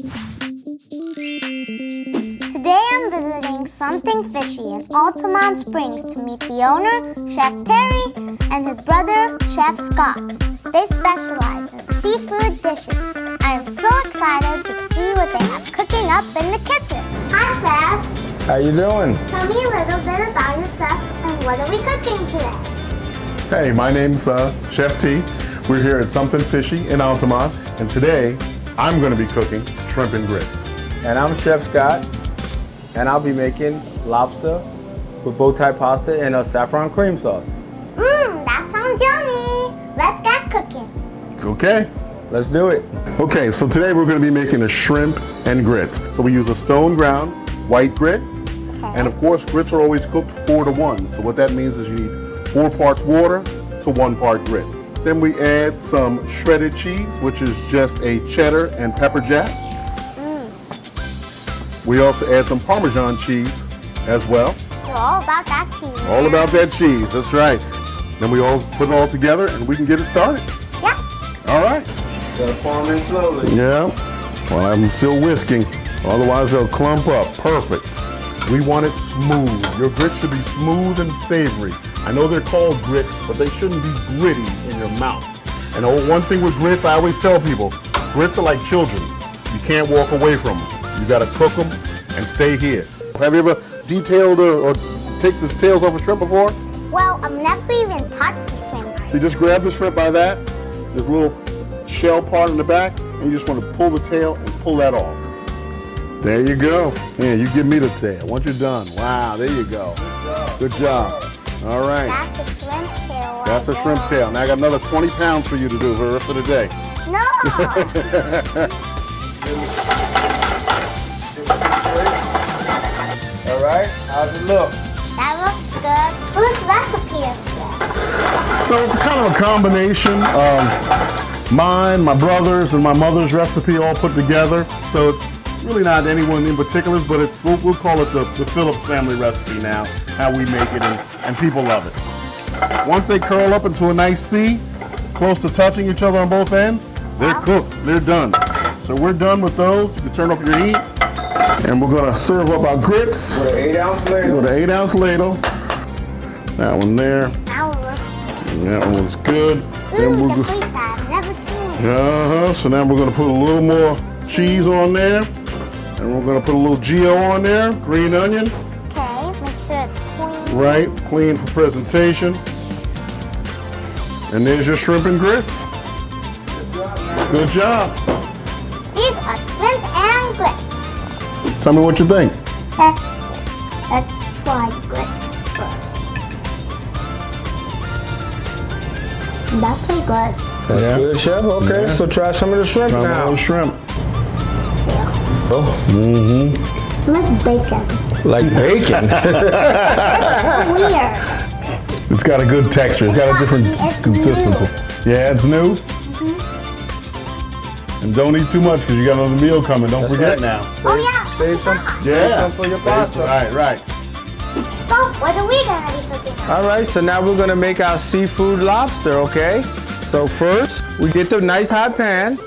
Today I'm visiting Something Fishy in Altamonte Springs to meet the owner, Chef Terry, and his brother, Chef Scott. They specialize in seafood dishes. I am so excited to see what they have cooking up in the kitchen. Hi, Chef. How you doing? Tell me a little bit about yourself and what are we cooking today? Hey, my name's Chef T. We're here at Something Fishy in Altamonte, and today I'm going to be cooking shrimp and grits. And I'm Chef Scott, and I'll be making lobster with bow tie pasta and a saffron cream sauce. That sounds yummy. Let's get cooking. It's okay. Let's do it. Okay, so today we're going to be making a shrimp and grits. So we use a stone ground white grit, and of course grits are always cooked 4-to-1. So what that means is you need 4 parts water to 1 part grit. Then we add some shredded cheese, which is just a cheddar and pepper jack. We also add some Parmesan cheese as well. You're all about that cheese. All about that cheese, that's right. Then we all put it all together and we can get it started. Yep. All right. Gotta form in slowly. Yeah. Well, I'm still whisking, otherwise they'll clump up. Perfect. We want it smooth. Your grits should be smooth and savory. I know they're called grits, but they shouldn't be gritty in your mouth. And one thing with grits, I always tell people, grits are like children. You can't walk away from them. You gotta cook them and stay here. Have you ever detailed or take the tails off a shrimp before? Well, I've never even touched the shrimp. So you just grab the shrimp by that, this little shell part in the back, and you just want to pull the tail and pull that off. There you go. Yeah, you give me the tail once you're done. Wow, there you go. Good job. All right. That's a shrimp tail. That's a shrimp tail. Now I got another 20 pounds for you to do for the rest of the day. No! All right, how's it look? That looks good. Whose recipe is this? So it's kind of a combination of mine, my brother's, and my mother's recipe all put together. So it's really not anyone in particular, but it's we'll call it the Phillips family recipe now, how we make it, and people love it. Once they curl up into a nice C, close to touching each other on both ends, they're cooked, they're done. So we're done with those. You can turn off your heat, and we're gonna serve up our grits. With an 8-ounce ladle. With an 8-ounce ladle. That one there. That one looks That one was good. Ooh, the plate that I've never seen. So now we're gonna put a little more cheese on there. And we're gonna put a little Geo on there, green onion. Okay, make sure it's clean. Right, clean for presentation. And there's your shrimp and grits. Good job. These are shrimp and grits. Tell me what you think. Let's try grits first. That's pretty good. That's good, Chef. Okay, so try some of the shrimp Try now. all the shrimp. Oh. Like bacon. Like bacon. That's weird. It's got a good texture. It's got a different It's consistency. Yeah, it's new. And don't eat too much because you got another meal coming. Don't forget right. now. Oh yeah. Save some. Yeah. Save some for your pasta. Right. So what are we gonna be cooking now? All right, so now we're gonna make our seafood lobster, okay? So first, we get the nice hot pan.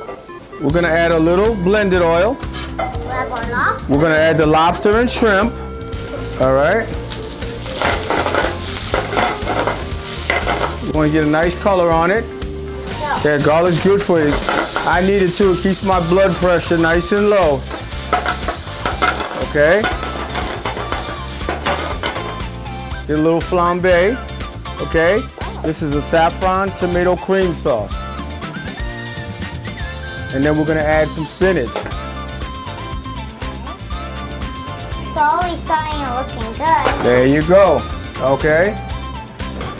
We're gonna add a little blended oil. Grab our lobster. We're gonna add the lobster and shrimp. All right. We're gonna get a nice color on it. Yeah, garlic's good for you. I need it too. It keeps my blood pressure nice and low. Okay. Get a little flambe. Okay. This is a saffron tomato cream sauce. And then we're gonna add some spinach. It's always starting and looking good. There you go. Okay.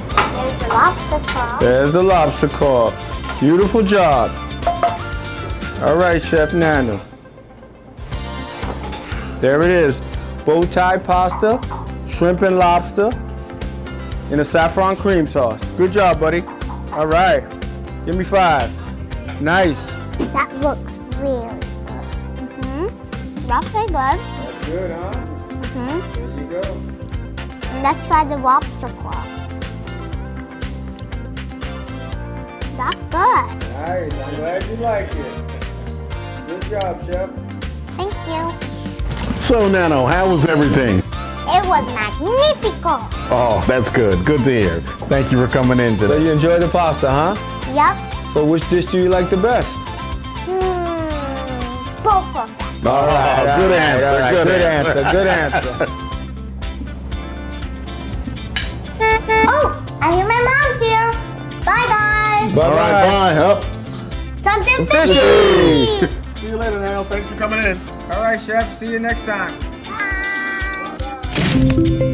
There's the lobster claw. There's the lobster claw. Beautiful job. All right, Chef Nano. There it is. Bow tie pasta, shrimp and lobster, in a saffron cream sauce. Good job, buddy. All right. Give me 5. Nice. That looks really good. That's pretty good. That's good, huh? There you go. And let's try the lobster claw. That's good. Nice. I'm glad you like it. Good job, Chef. you. So, Nano, how was everything? It was magnifico. Oh, that's good. Good to hear. Thank you for coming in So today. you enjoyed the pasta, huh? Yup. So which dish do you like the best? Both of them. All right, good answer. All right, good answer. Good answer. Oh, I hear my mom's here. Bye, guys. All right, bye. Huh? Something Fishy. fishy. See you later, Nano. Thanks for coming in. All right, chef. See you next time. Bye.